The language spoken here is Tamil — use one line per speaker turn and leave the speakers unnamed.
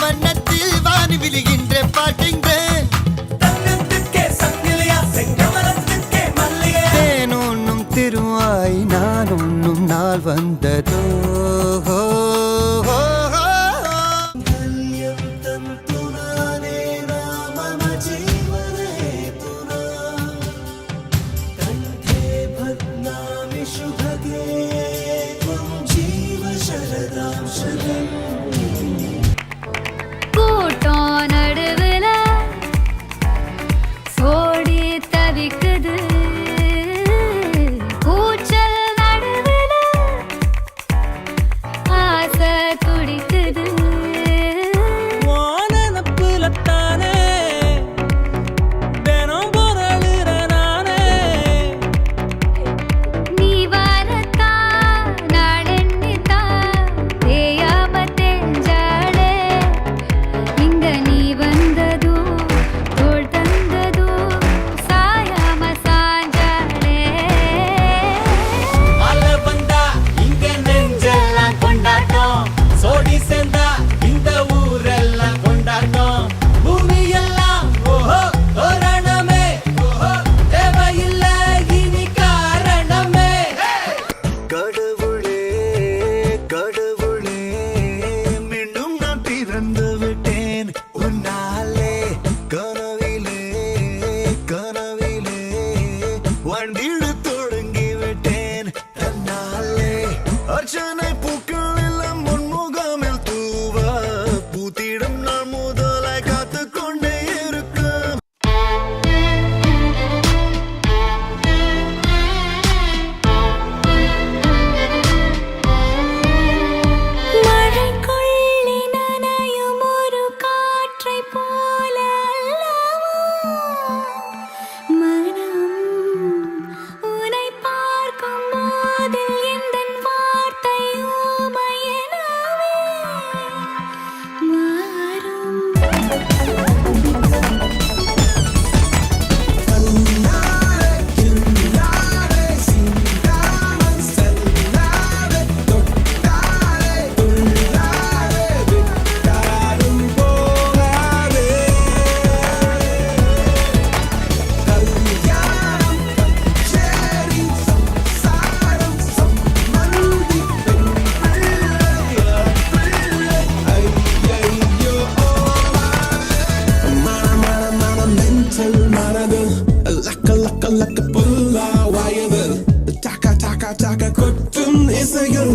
வண்ணத்தில் வானி விழுகின்ற பாட்டுங்கிறேன். தேன் உண்ணும் திருவாய் நான் உண்ணும் நாள் வந்ததோ.
கூட்டம் நடுவுல சோடி தவிக்குது, கூச்சல் நடுவுல ஆசை துடிக்குது.
வானப்புலத்தானே தினம் பொருளுற நானே.
நீ வரத்தா நாளெண்ணித்தா தேயாம தேஞ்சாளே. இங்க நீ வந்ததோ தோள் தந்ததோ சாயாம சாஞ்சாளே.
மழை வந்தா இங்க நெஞ்செல்லாம் கொண்டாட்டம், சோடி சேர்ந்தா இந்த ஊரெல்லாம் கொண்டாட்டம். பூமி எல்லாம் ஓஹோ தோரணமே, ஓஹோ தேவையில்லை இனி காரணமே.
கடவுளே கடவுளே மீண்டும் நான் பிறந்து விட்டேன் உன்னாலே. கனவிலே கனவிலே வண்டிடு தொடங்கி விட்டேன் தன்னாலே. அர்ச்சனை பூக்கள் எல்லாம் முன்முகமில் தூவ பூத்திடும் நாள் முதலாய் காத்து கொண்டே இருக்கும்.
மழைக்குள்ளே நனையும் ஒரு காற்றைப் போல அல்லவோ மனம் உன்னை பார்க்கும் போதில் எந்தன் வார்த்தை ஊமையெனவே மாறும்.
Taka taka taka kottun isegal